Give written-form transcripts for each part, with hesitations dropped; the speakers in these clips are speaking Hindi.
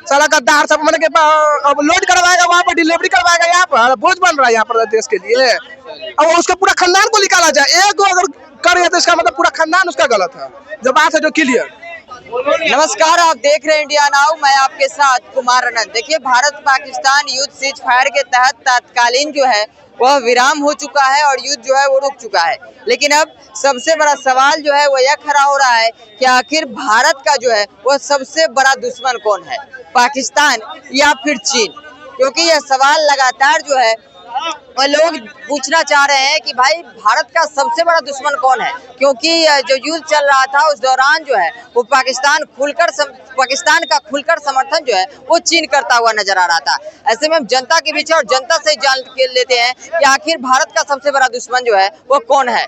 साला गद्दार सब मतलब अब लोड करवाएगा वहाँ पर, डिलीवरी करवाएगा यहाँ पर, बोझ बन रहा है यहाँ पर देश के लिए। अब उसका पूरा खानदान को निकाला जाए, एक अगर करे तो इसका मतलब पूरा खानदान उसका गलत है। जो बात है जो क्लियर। नमस्कार, आप देख रहे हैं इंडिया नाउ, मैं आपके साथ कुमार अनंत। देखिए, भारत पाकिस्तान युद्ध सीज फायर के तहत तत्कालीन जो है वह विराम हो चुका है और युद्ध जो है वो रुक चुका है। लेकिन अब सबसे बड़ा सवाल जो है वो यह खड़ा हो रहा है कि आखिर भारत का जो है वह सबसे बड़ा दुश्मन कौन है, पाकिस्तान या फिर चीन? क्योंकि यह सवाल लगातार जो है और लोग पूछना चाह रहे हैं कि भाई भारत का सबसे बड़ा दुश्मन कौन है, क्योंकि जो युद्ध चल रहा था उस दौरान जो है वो पाकिस्तान का खुलकर समर्थन जो है वो चीन करता हुआ नजर आ रहा था। ऐसे में हम जनता के बीच और जनता से जान के लेते हैं कि आखिर भारत का सबसे बड़ा दुश्मन जो है वो कौन है।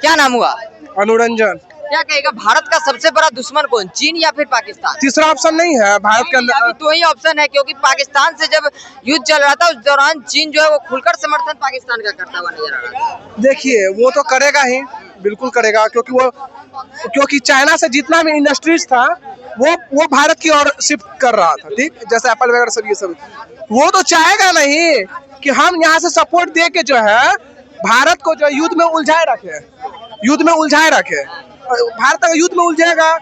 क्या नाम हुआ? अनुरंजन। क्या कहेगा, भारत का सबसे बड़ा दुश्मन कौन, चीन या फिर पाकिस्तान? तीसरा ऑप्शन नहीं है भारत के अंदर। अभी दो ही ऑप्शन है, क्योंकि पाकिस्तान से जब युद्ध चल रहा था उस दौरान चीन जो है वो खुलकर समर्थन पाकिस्तान का करता हुआ नजर आ रहा था। देखिए वो तो करेगा ही, बिल्कुल करेगा, क्योंकि चाइना से जितना भी इंडस्ट्रीज था वो भारत की ओर शिफ्ट कर रहा था। ठीक, जैसे एप्पल वगैरह सब ये सब, वो तो चाहेगा नहीं कि हम यहाँ से सपोर्ट दे के जो है भारत को जो युद्ध में उलझाए रखे। भारत अगर युद्ध में उलझेगा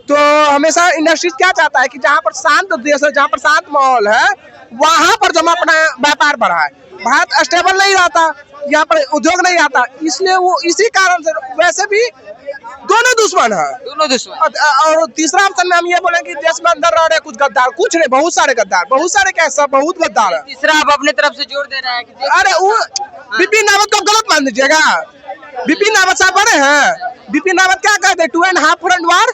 तो हमेशा इंडस्ट्रीज क्या चाहता है कि जहाँ पर शांत देश है, जहाँ पर शांत माहौल है, वहां पर जब अपना व्यापार बढ़ाए। भारत स्टेबल नहीं रहता, यहाँ पर उद्योग नहीं आता, इसलिए वो इसी कारण से वैसे भी दोनों दुश्मन है। और तीसरा ऑप्शन में हम ये बोले कि देश में अंदर रह रहे कुछ गद्दार, कुछ नहीं, बहुत सारे गद्दार, बहुत सारे कैसा, बहुत गद्दार है। तीसरा आप अपने तरफ से जोड़ दे रहे हैं कि अरे वो बिपिन रावत को गलत मान दीजिएगा। बिपिन रावत साहब बड़े हैं, बिपिन रावत क्या कहते हैं 2.5 फ्रंट वार,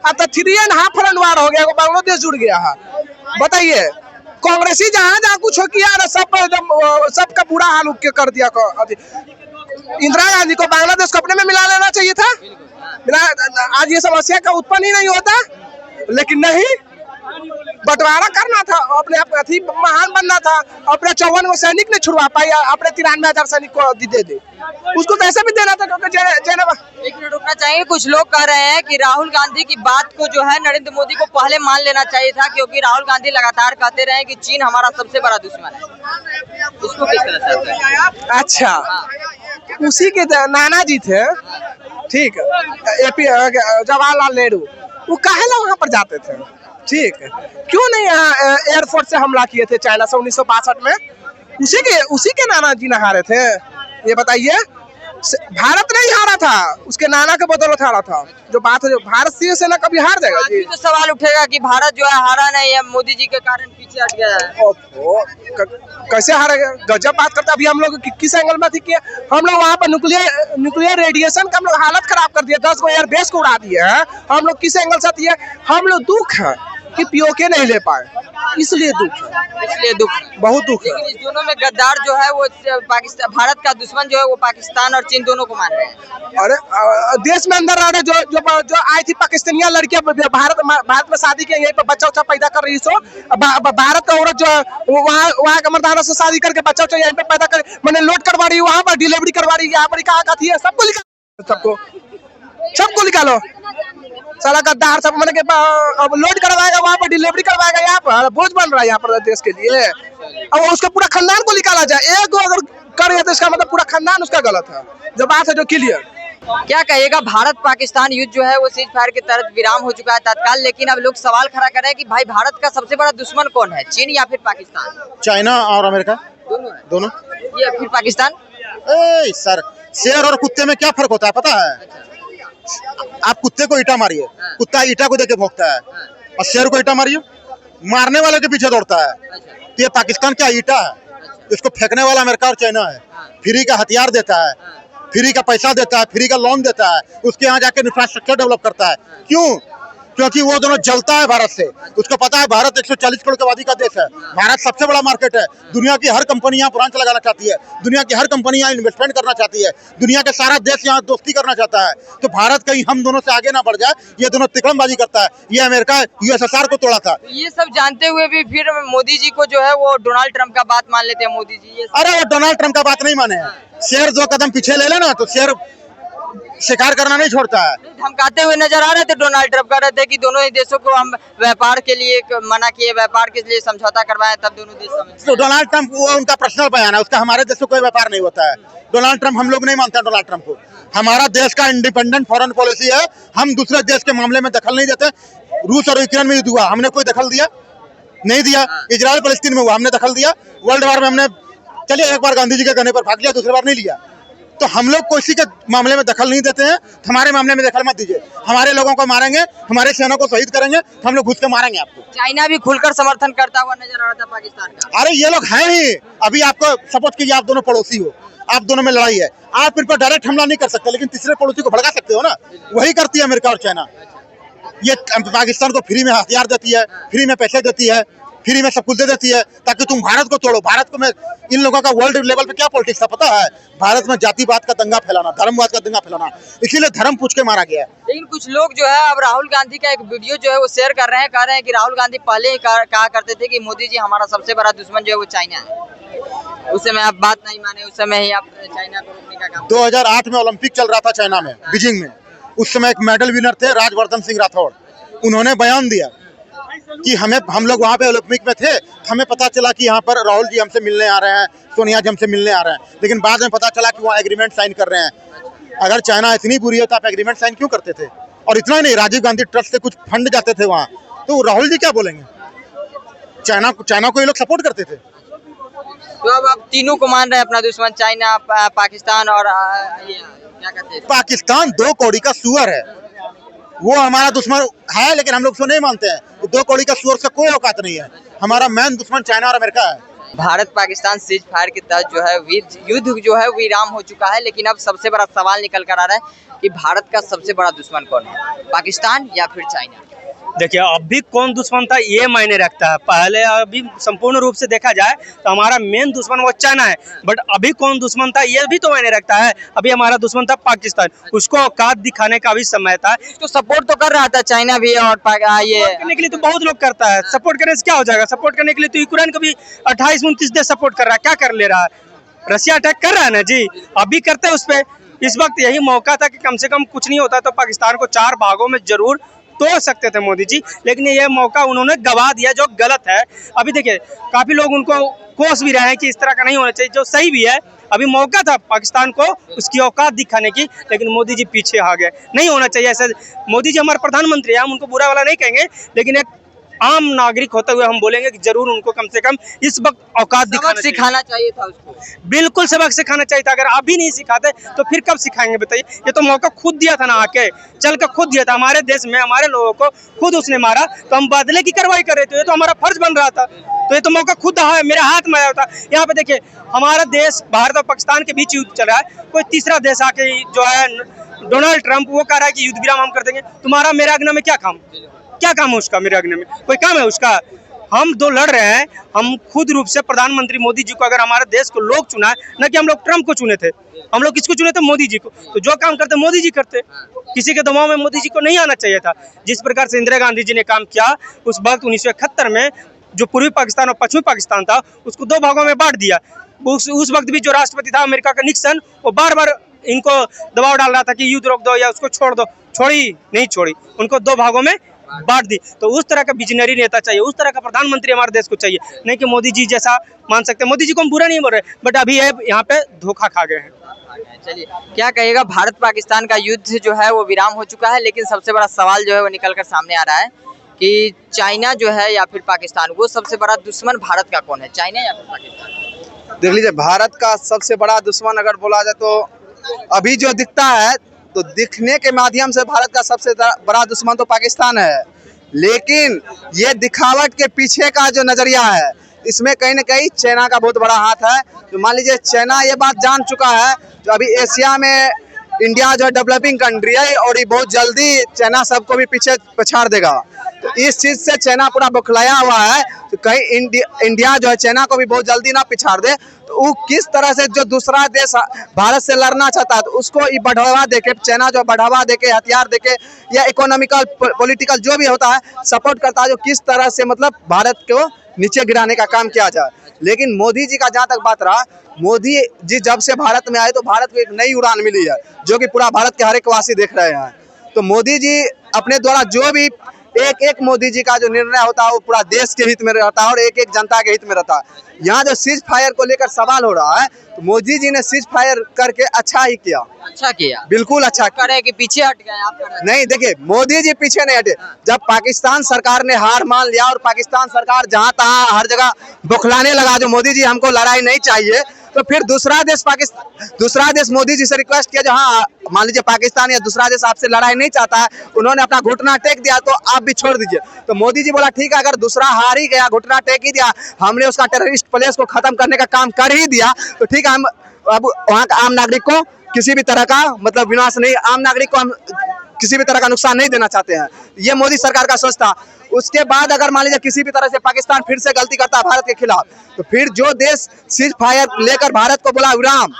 अब तो 3.5 फ्रंट वार हो गया, बांग्लादेश जुड़ गया है। बताइए, कांग्रेसी जहाँ कुछ किया ना सबका बुरा हाल कर दिया। इंदिरा गांधी को बांग्लादेश को अपने में मिला लेना चाहिए था, आज ये समस्या का उत्पन्न ही नहीं होता। लेकिन नहीं, बंटवारा करना था, अपने आप महान बनना था। अपने 54 को सैनिक ने छुड़वा पाया, अपने 93,000 सैनिक को दे उसको तो ऐसे भी देना था। एक मिनट रुकना चाहिए। कुछ लोग कह रहे हैं कि राहुल गांधी की बात को जो है नरेंद्र मोदी को पहले मान लेना चाहिए था, क्योंकि राहुल गांधी लगातार कहते रहे कि चीन हमारा सबसे बड़ा दुश्मन है। इसको किस तरह से? अच्छा, उसी के नाना जी थे, ठीक, जवाहरलाल नेहरू, वो काहे ना वहाँ पर जाते थे? ठीक, क्यों नहीं यहाँ एयरफोर्स से हमला किए थे चाइना से 1962 में? उसी के नाना जी न हारे थे, ये बताइए। भारत नहीं हारा था, उसके नाना के बदौलत हारा था। जो बात है, जो भारत सेना कभी हार जाएगा जी? तो सवाल उठेगा कि भारत जो है हारा नहीं है, मोदी जी के कारण पीछे हट गया है। कैसे हारेगा? गजब बात करते। अभी हम लोग किस एंगल में थी कि हम लोग वहाँ पर न्यूक्लियर रेडिएशन का हम लोग हालत खराब कर दिया, 10 को एयरबेस को उड़ा दिए हैं। हम लोग किस एंगल से दिए? हम लोग दुख है कि पीओके नहीं ले पाए, इसलिए दुख, बहुत दुख है। लेकिन इस दोनों में गद्दार जो है वो पाकिस्तान, भारत का दुश्मन जो है वो पाकिस्तान और चीन दोनों को मान रहे हैं। अरे देश में अंदर रह रहे जो आई थी पाकिस्तानी लड़कियां भारत में शादी के, यहीं पर बच्चा पैदा कर रही, सो भारत का औरत जो वहाँ का मर्दाना से शादी करके बच्चा यहीं पे पैदा कर, मैंने लोड करवा रही, वहाँ पर डिलीवरी करवा रही, यहाँ पर कहा थी, सबको निकालो। साला गद्दार सब मतलब अब लोड करवाएगा वहाँ पर, डिलीवरी करवाएगा यहाँ पर, बोझ बन रहा है यहाँ पर देश के लिए। अब उसका पूरा खानदान को निकाला जाए, एक अगर करे तो इसका मतलब पूरा खानदान उसका गलत है। जो बात है जो क्लियर। क्या कहिएगा, भारत पाकिस्तान युद्ध जो है वो सीज फायर के तहत विराम हो चुका है तत्काल, लेकिन अब लोग सवाल खड़ा कर रहे हैं कि भाई भारत का सबसे बड़ा दुश्मन कौन है, चीन या फिर पाकिस्तान? चाइना और अमेरिका, दोनों। या फिर पाकिस्तान? सर, शेर और कुत्ते में क्या फर्क होता है पता है? आप कुत्ते को ईटा मारिए, कुत्ता ईटा को देके भौंकता है, और शेर को ईटा मारिए, मारने वाले के पीछे दौड़ता है। तो ये पाकिस्तान क्या ईटा है? इसको फेंकने वाला अमेरिका और चाइना है। फ्री का हथियार देता है, फ्री का पैसा देता है, फ्री का लोन देता है, उसके यहाँ जाके इंफ्रास्ट्रक्चर डेवलप करता है। क्यों? क्योंकि वो दोनों जलता है भारत से। उसको पता है भारत 140 करोड़ की आबादी का देश है, भारत सबसे बड़ा मार्केट है, दुनिया की हर कंपनी यहाँ ब्रांच लगाना चाहती है, दुनिया की हर कंपनी यहाँ इन्वेस्टमेंट करना चाहती है, दुनिया के सारा देश यहाँ दोस्ती करना चाहता है। तो भारत कहीं हम दोनों से आगे ना बढ़ जाए, ये दोनों तिकड़मबाजी करता है। ये अमेरिका यूएसएसआर को तोड़ा था। ये सब जानते हुए भी फिर मोदी जी को जो है वो डोनाल्ड ट्रंप का बात मान लेते हैं मोदी जी। अरे वो डोनाल्ड ट्रंप का बात नहीं माने, शेर 2 कदम पीछे ले लेना तो शेर शिकार करना नहीं छोड़ता है। धमकाते हुए नजर आ रहे थे डोनाल्ड ट्रंप, कह रहे थे कि दोनों ही देशों को हम व्यापार के लिए मना किए, व्यापार के लिए समझौता करवाए, तब दोनों देश समझ। तो डोनाल्ड ट्रंप वो उनका पर्सनल बयान है, उसका हमारे देश से कोई व्यापार नहीं होता है। डोनाल्ड ट्रंप, हम लोग नहीं मानते डोनाल्ड ट्रंप को। हमारा देश का इंडिपेंडेंट फॉरेन पॉलिसी है, हम दूसरे देश के मामले में दखल नहीं देते। रूस और यूक्रेन में युद्ध हुआ, हमने कोई दखल दिया नहीं दिया। इजराइल फलस्तीन में हुआ, हमने दखल दिया। वर्ल्ड वार में हमने, चलिए एक बार गांधी जी के कहने पर भाग लिया, दूसरी बार नहीं लिया। तो हम लोग किसी के मामले में दखल नहीं देते हैं। हमारे मामले में दखल मत दीजिए। हमारे लोगों को मारेंगे, हमारे सेना को शहीद करेंगे, हम लोग घुस के मारेंगे आपको। चाइना भी खुलकर समर्थन करता हुआ नजर आ रहा था पाकिस्तान का। अरे ये लोग हैं ही। अभी आपको सपोज कीजिए, आप दोनों पड़ोसी हो, आप दोनों में लड़ाई है, आप इन पर डायरेक्ट हमला नहीं कर सकते, लेकिन तीसरे पड़ोसी को भड़का सकते हो ना। वही करती है अमेरिका और चाइना। ये पाकिस्तान को फ्री में हथियार देती है, फ्री में पैसे देती है, फ्री में सब कुछ दे देती है, ताकि तुम भारत को तोड़ो। भारत को में इन लोगों का वर्ल्ड लेवल पे क्या पॉलिटिक्स था पता है? भारत में जातिवाद का दंगा फैलाना, धर्मवाद का दंगा फैलाना, इसीलिए धर्म पूछ के मारा गया है। लेकिन कुछ लोग जो है अब राहुल गांधी का एक वीडियो जो है वो शेयर कर रहे हैं, कह रहे हैं कि राहुल गांधी पहले ही कहा करते थे कि मोदी जी हमारा सबसे बड़ा दुश्मन जो है वो चाइना है। उस समय आप बात नहीं माने, उस समय ही आप चाइना को रोकने का काम। 2008 में ओलंपिक चल रहा था चाइना में, बीजिंग में। उस समय एक मेडल विनर थे राजवर्धन सिंह राठौड़। उन्होंने बयान दिया कि हम लोग वहाँ पे ओलंपिक में थे, हमें पता चला कि यहाँ पर राहुल जी हमसे मिलने आ रहे हैं, सोनिया जी हमसे मिलने आ रहे हैं, लेकिन बाद में पता चला कि वहाँ एग्रीमेंट साइन कर रहे हैं। अगर चाइना इतनी बुरी है तो आप एग्रीमेंट साइन क्यों करते थे? और इतना ही नहीं, राजीव गांधी ट्रस्ट से कुछ फंड जाते थे वहाँ, तो राहुल जी क्या बोलेंगे? चाइना को ये लोग सपोर्ट करते थे। तो अब आप तीनों को मान रहे हैं अपना दुश्मन, चाइना, पाकिस्तान और ये क्या कहते हैं? पाकिस्तान 2 कौड़ी का सुअर है, वो हमारा दुश्मन है, लेकिन हम लोग उसको नहीं मानते हैं। 2 कौड़ी का सुअर से कोई औकात नहीं है। हमारा मेन दुश्मन चाइना और अमेरिका है। भारत पाकिस्तान सीज फायर के तहत जो है युद्ध जो है विराम हो चुका है, लेकिन अब सबसे बड़ा सवाल निकल कर आ रहा है कि भारत का सबसे बड़ा दुश्मन कौन है, पाकिस्तान या फिर चाइना? देखिए, अभी कौन दुश्मन था ये मायने रखता है। पहले अभी संपूर्ण रूप से देखा जाए तो हमारा मेन दुश्मन वो चाइना है, बट अभी कौन दुश्मन था ये भी तो मायने रखता है। अभी हमारा दुश्मन था पाकिस्तान, उसको औकात दिखाने का भी समय था। इसको सपोर्ट तो कर रहा था चाइना भी, और ये करने के लिए तो बहुत लोग करता है। सपोर्ट करने से क्या हो जाएगा? सपोर्ट करने के लिए तो यूक्रेन को भी 28-29 देश सपोर्ट कर रहा है। क्या कर ले रहा है? रशिया अटैक कर रहा है ना जी, अभी करते हैं उस पर। इस वक्त यही मौका था कि कम से कम कुछ नहीं होता तो पाकिस्तान को 4 भागों में जरूर तोड़ सकते थे मोदी जी, लेकिन ये मौका उन्होंने गवा दिया, जो गलत है। अभी देखिए, काफी लोग उनको कोस भी रहे हैं कि इस तरह का नहीं होना चाहिए, जो सही भी है। अभी मौका था पाकिस्तान को उसकी औकात दिखाने की, लेकिन मोदी जी पीछे आ गए। नहीं होना चाहिए ऐसा। मोदी जी हमारे प्रधानमंत्री हैं, हम उनको बुरा वाला नहीं कहेंगे, लेकिन एक आम नागरिक होते हुए हम बोलेंगे कि जरूर उनको कम से कम इस वक्त औकात सिखाना चाहिए था उसको। बिल्कुल सबक सिखाना चाहिए था। अगर अभी नहीं सिखाते तो फिर कब सिखाएंगे बताइए? ये तो मौका खुद दिया था ना, आके चल कर खुद दिया था। हमारे देश में हमारे लोगों को खुद उसने मारा, तो हम बदले की कार्रवाई कर रहे थे। ये तो हमारा फर्ज बन रहा था। तो ये तो मौका खुद मेरे हाथ में आया था। यहाँ पे देखिए, हमारा देश भारत और पाकिस्तान के बीच युद्ध चल रहा है, कोई तीसरा देश आके जो है डोनाल्ड ट्रंप, वो कह रहा है कि युद्ध विराम हम कर देंगे। तुम्हारा मेरे आज्ञा में क्या काम? क्या काम है उसका? मेरे आज्ञा में कोई काम है उसका? हम 2 लड़ रहे हैं। हम खुद रूप से प्रधानमंत्री मोदी जी को, अगर हमारे देश को लोग चुना है, न कि हम लोग ट्रंप को चुने थे। हम लोग किसको चुने थे? मोदी जी को। तो जो काम करते मोदी जी करते, किसी के दबाव में मोदी जी को नहीं आना चाहिए था। जिस प्रकार से इंदिरा गांधी जी ने काम किया उस वक्त 1971 में, जो पूर्वी पाकिस्तान और पश्चिमी पाकिस्तान था उसको 2 भागों में बांट दिया। उस वक्त भी जो राष्ट्रपति था अमेरिका का निक्सन, वो बार बार इनको दबाव डाल रहा था कि युद्ध रोक दो या उसको छोड़ दो। छोड़ी नहीं छोड़ी, उनको 2 भागों में बांट दी। तो उस तरह का विजनरी नेता चाहिए, उस तरह का प्रधानमंत्री हमारे देश को चाहिए, नहीं कि मोदी जी जैसा मान सकते हैं। मोदी जी को हम बुरा नहीं बोल रहे, बट अभी यहाँ पे धोखा खा गए हैं। चलिए, क्या कहिएगा, भारत पाकिस्तान का युद्ध जो है वो विराम हो चुका है, लेकिन सबसे बड़ा सवाल जो है वो निकल कर सामने आ रहा है कि चाइना जो है या फिर पाकिस्तान, वो सबसे बड़ा दुश्मन भारत का कौन है, चाइना या फिर पाकिस्तान? देख लीजिए, भारत का सबसे बड़ा दुश्मन अगर बोला जाए तो अभी जो दिखता है, तो दिखने के माध्यम से भारत का सबसे बड़ा दुश्मन तो पाकिस्तान है। लेकिन ये दिखावट के पीछे का जो नजरिया है, इसमें कहीं ना कहीं चाइना का बहुत बड़ा हाथ है। तो मान लीजिए, चाइना ये बात जान चुका है, जो अभी एशिया में इंडिया जो डेवलपिंग कंट्री है, और ये बहुत जल्दी चाइना सबको भी पीछे पछाड़ देगा। तो इस चीज से चाइना पूरा बौखलाया हुआ है। तो कहीं इंडिया जो है चाइना को भी बहुत जल्दी ना पिछाड़ दे, तो वो किस तरह से जो दूसरा देश भारत से लड़ना चाहता है, तो उसको बढ़ावा देके, चाइना जो बढ़ावा देके, हथियार देके, या इकोनॉमिकल पॉलिटिकल जो भी होता है सपोर्ट करता है, जो किस तरह से मतलब भारत को नीचे गिराने का काम किया जाए। लेकिन मोदी जी का जहाँ तक बात रहा, मोदी जी जब से भारत में आए तो भारत को एक नई उड़ान मिली है, जो कि पूरा भारत के हर एक वासी देख रहे हैं। तो मोदी जी अपने द्वारा जो भी एक एक मोदी जी का जो निर्णय होता है वो पूरा देश के हित में रहता है और एक एक जनता के हित में रहता है। यहाँ जो सीज फायर को लेकर सवाल हो रहा है, तो मोदी जी ने सीज फायर करके अच्छा ही किया, अच्छा किया, बिल्कुल अच्छा किया। करे कि पीछे हट गए आप कर रहे नहीं, देखिए मोदी जी पीछे नहीं हटे। जब पाकिस्तान सरकार ने हार मान लिया और पाकिस्तान सरकार जहां तहां हर जगह बौखलाने लगा, जो मोदी जी हमको लड़ाई नहीं चाहिए, तो फिर दूसरा देश मोदी जी से रिक्वेस्ट किया, जो हाँ मान लीजिए पाकिस्तान या दूसरा देश आपसे लड़ाई नहीं चाहता है, उन्होंने अपना घुटना टेक दिया तो आप भी छोड़ दीजिए। तो मोदी जी बोला ठीक है, अगर दूसरा हार ही गया, घुटना टेक ही दिया, हमने उसका टेररिस्ट प्लेस को खत्म करने का काम कर ही दिया, तो ठीक है, हम अब वहाँ का आम नागरिक को किसी भी तरह का मतलब विनाश नहीं, आम नागरिक को हम किसी भी तरह का नुकसान नहीं देना चाहते हैं। ये मोदी सरकार का सोच था। उसके बाद अगर मान लीजिए किसी भी तरह से पाकिस्तान फिर से गलती करता है भारत के खिलाफ, तो फिर जो देश सीज फायर लेकर भारत को बोला विराम,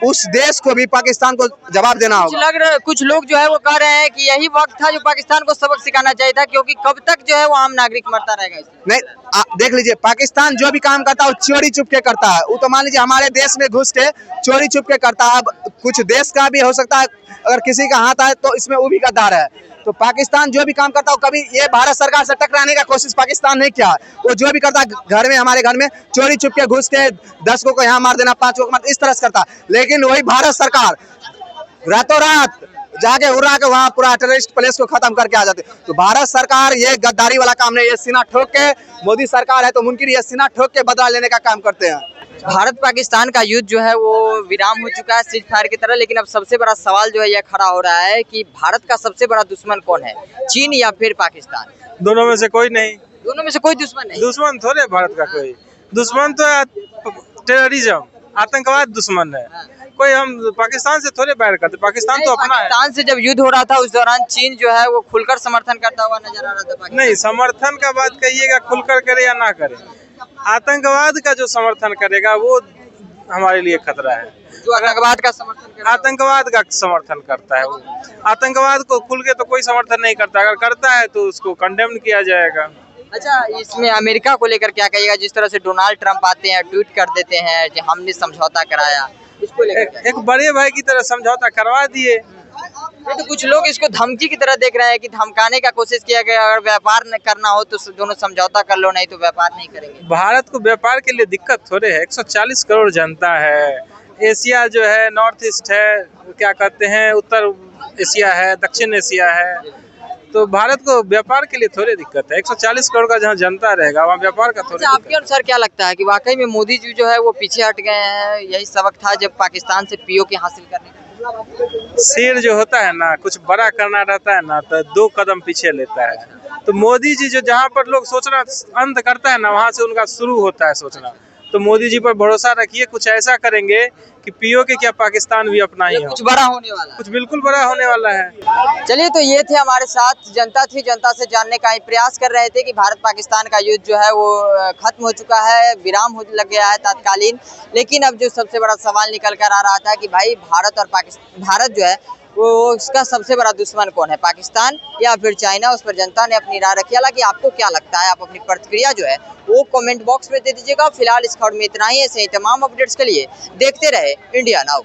उस देश को भी पाकिस्तान को जवाब देना होगा। कुछ लोग जो है वो कह रहे हैं कि यही वक्त था जो पाकिस्तान को सबक सिखाना चाहिए था, क्योंकि कब तक जो है वो आम नागरिक मरता रहेगा इससे। नहीं, देख लीजिए पाकिस्तान जो भी काम करता है वो चोरी चुप के करता है। वो तो मान लीजिए हमारे देश में घुस के चोरी चुप के करता है। अब कुछ देश का भी हो सकता है, अगर किसी का हाथ आए तो इसमें वो भी गद्दार है। तो पाकिस्तान जो भी काम करता है, कभी ये भारत सरकार से टकराने का कोशिश पाकिस्तान नहीं किया। वो जो भी करता है घर में, हमारे घर में चोरी चुप के घुस के 10 को यहाँ मार देना, 5 को मार, इस तरह से करता। लेकिन वही भारत सरकार रातों रात जाके उड़ा के वहाँ पूरा टेररिस्ट प्लेस को खत्म करके आ जाते। तो भारत सरकार ये गद्दारी वाला काम नहीं, ये सीना ठोक के, मोदी सरकार है तो मुमकिन ये सीना ठोक के बदला लेने का काम करते हैं। भारत पाकिस्तान का युद्ध जो है वो विराम हो चुका है सीज फायर की तरह, लेकिन अब सबसे बड़ा सवाल जो है यह खड़ा हो रहा है कि भारत का सबसे बड़ा दुश्मन कौन है, चीन या फिर पाकिस्तान? दोनों में से कोई नहीं। दोनों में से कोई दुश्मन नहीं। दुश्मन थोड़े भारत का कोई दुश्मन, तो टेररिज्म आतंकवाद दुश्मन है। कोई हम पाकिस्तान से थोड़े बैर करते, पाकिस्तान तो अपना है। पाकिस्तान से जब युद्ध हो रहा था उस दौरान चीन जो है वो खुलकर समर्थन करता हुआ नजर आ रहा था पाकिस्तान। नहीं, समर्थन का बात कहिएगा, खुलकर करे या ना करे, आतंकवाद का जो समर्थन करेगा वो हमारे लिए खतरा है। जो आतंकवाद का समर्थन करता है, आतंकवाद का समर्थन करता है, वो आतंकवाद को खुल के तो कोई समर्थन नहीं करता। अगर करता है तो उसको कंडेम किया जाएगा। अच्छा, इसमें अमेरिका को लेकर क्या कहिएगा? जिस तरह से डोनाल्ड ट्रंप आते हैं, ट्वीट कर देते हैं कि हमने समझौता कराया, इसको लेकर एक बड़े भाई की तरह समझौता करवा दिए। तो कुछ लोग इसको धमकी की तरह देख रहे हैं कि धमकाने का कोशिश किया गया, अगर व्यापार करना हो तो दोनों समझौता कर लो, नहीं तो व्यापार नहीं करेंगे। भारत को व्यापार के लिए दिक्कत थोड़े है, 140 करोड़ जनता है। एशिया जो है, नॉर्थ ईस्ट है, क्या कहते हैं, उत्तर एशिया है, दक्षिण एशिया है, तो भारत को व्यापार के लिए थोड़ी दिक्कत है। 140 करोड़ का जहाँ जनता रहेगा वहाँ व्यापार का थोड़ी। आपके अनुसार क्या लगता है कि वाकई में मोदी जी जो है वो पीछे हट गए हैं? यही सबक था जब पाकिस्तान से पीओके हासिल करने का। शेर जो होता है ना, कुछ बड़ा करना रहता है ना तो 2 कदम पीछे लेता है। तो मोदी जी जो जहाँ पर लोग सोचना अंत करता है ना, वहाँ से उनका शुरू होता है सोचना। तो मोदी जी पर भरोसा रखिए, कुछ ऐसा करेंगे कि पीओके क्या पाकिस्तान भी अपना ही हो। कुछ बड़ा होने वाला है, कुछ बिल्कुल बड़ा होने वाला है। चलिए, तो ये थे हमारे साथ जनता थी, जनता से जानने का प्रयास कर रहे थे कि भारत पाकिस्तान का युद्ध जो है वो खत्म हो चुका है, विराम हो लग गया है तात्कालीन। लेकिन अब जो सबसे बड़ा सवाल निकल कर आ रहा था कि भाई भारत जो है वो उसका सबसे बड़ा दुश्मन कौन है, पाकिस्तान या फिर चाइना? उस पर जनता ने अपनी राय रखी। हालांकि आपको क्या लगता है, आप अपनी प्रतिक्रिया जो है वो कमेंट बॉक्स में दे दीजिएगा। फिलहाल इस खबर में इतना ही। ऐसे ही तमाम अपडेट्स के लिए देखते रहे इंडिया नाउ।